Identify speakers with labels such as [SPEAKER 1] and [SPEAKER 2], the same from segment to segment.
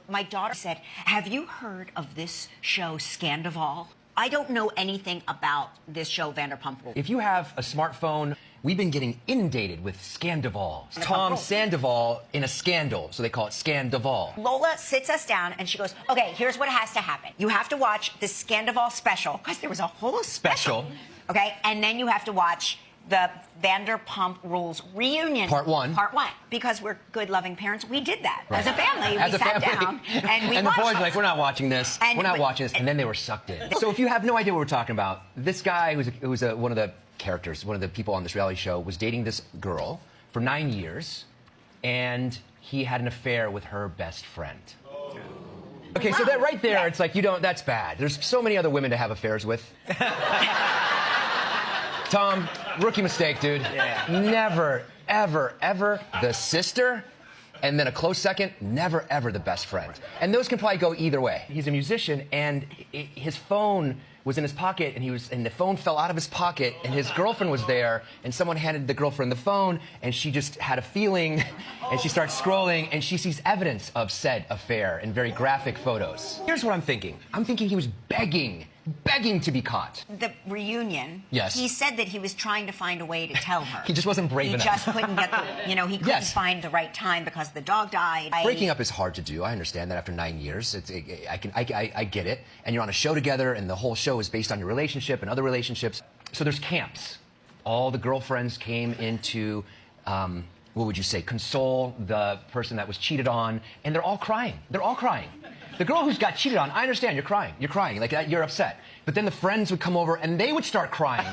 [SPEAKER 1] My daughter said, have you heard of this show, Scandival? I don't know anything about this show, Vanderpump Rules.
[SPEAKER 2] If you have a smartphone, we've been getting inundated with Scandival. Tom Sandoval in a scandal, so they call it Scandival.
[SPEAKER 1] Lola sits us down and she goes, okay, here's what has to happen. You have to watch the Scandival special, because there was a whole special. Okay, and then you have to watch the Vanderpump Rules reunion.
[SPEAKER 2] Part one.
[SPEAKER 1] Part one. Because we're good, loving parents, we did that. Right. As a family, we sat down and we
[SPEAKER 2] and the
[SPEAKER 1] watched
[SPEAKER 2] boys
[SPEAKER 1] it.
[SPEAKER 2] were like, we're not watching this. We're not watching this. And then they were sucked in. So if you have no idea what we're talking about, this guy who was one of the characters, one of the people on this reality show, was dating this girl for 9 years, and he had an affair with her best friend. Okay, so that right there, it's like, that's bad. There's so many other women to have affairs with. Tom, rookie mistake, dude. Yeah. Never, ever, ever the sister, and then a close second, never, ever the best friend. And those can probably go either way. He's a musician, and his phone was in his pocket, and the phone fell out of his pocket, and his girlfriend was there, and someone handed the girlfriend the phone, and she just had a feeling, and she starts scrolling, and she sees evidence of said affair in very graphic photos. Here's what I'm thinking. I'm thinking he was begging to be caught.
[SPEAKER 1] The reunion,
[SPEAKER 2] yes.
[SPEAKER 1] He said that he was trying to find a way to tell her.
[SPEAKER 2] He just wasn't brave enough.
[SPEAKER 1] He just couldn't get he couldn't find the right time because the dog died.
[SPEAKER 2] Breaking up is hard to do. I understand that after 9 years. I get it. And you're on a show together, and the whole show is based on your relationship and other relationships. So there's camps. All the girlfriends came into, what would you say, console the person that was cheated on, and they're all crying. They're all crying. The girl who's got cheated on, I understand, you're crying. You're crying, like you're upset. But then the friends would come over and they would start crying.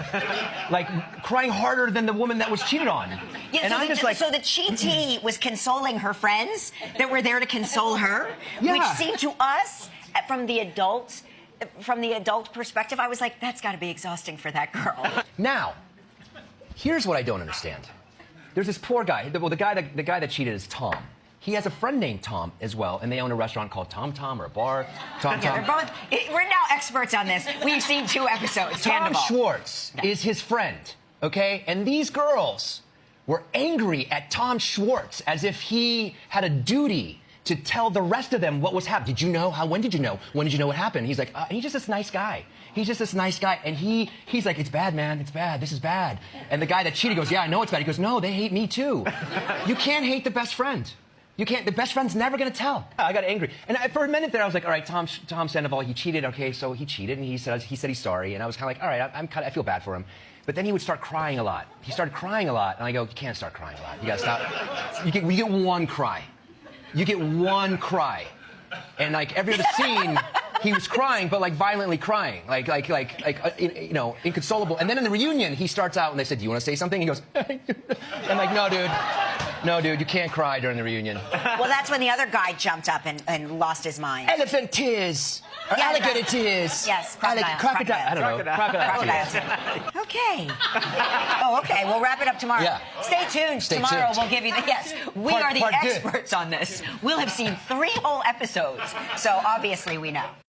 [SPEAKER 2] Like crying harder than the woman that was cheated on.
[SPEAKER 1] Yeah,
[SPEAKER 2] and
[SPEAKER 1] so
[SPEAKER 2] I'm just like...
[SPEAKER 1] So the cheatee was consoling her friends that were there to console her, which seemed to us, from the adult perspective, I was like, that's got to be exhausting for that girl.
[SPEAKER 2] Now, here's what I don't understand. There's this poor guy. Well, the guy that cheated is Tom. He has a friend named Tom as well, and they own a restaurant called Tom Tom, or a bar. Tom Tom.
[SPEAKER 1] We're now experts on this. We've seen 2 episodes.
[SPEAKER 2] Tom Schwartz is his friend, okay? And these girls were angry at Tom Schwartz as if he had a duty to tell the rest of them what was happening. Did you know? When did you know? When did you know what happened? He's like, he's just this nice guy. He's just this nice guy. And he's like, it's bad, man. It's bad. This is bad. And the guy that cheated goes, yeah, I know it's bad. He goes, no, they hate me too. You can't hate the best friend. You can't. The best friend's never going to tell. I got angry. And for a minute there, I was like, all right, Tom Sandoval, he cheated. Okay, so he cheated, and he said he's sorry. And I was kind of like, all right, I feel bad for him. But then he would start crying a lot. He started crying a lot. And I go, you can't start crying a lot. You got to stop. You get one cry. You get one cry. And like every other scene, he was crying, but like violently crying, like inconsolable. And then in the reunion, he starts out and they said, "Do you want to say something?" He goes, "I'm like, no, dude, you can't cry during the reunion."
[SPEAKER 1] Well, that's when the other guy jumped up and lost his mind.
[SPEAKER 2] Elephant tears, or alligator tears.
[SPEAKER 1] Yes,
[SPEAKER 2] crocodile. I don't know. Crocodile tears.
[SPEAKER 1] Okay. Okay. We'll wrap it up tomorrow.
[SPEAKER 2] Yeah.
[SPEAKER 1] Stay tuned. Tomorrow we'll give you the We are the experts on this. We'll have seen 3 whole episodes, so obviously we know.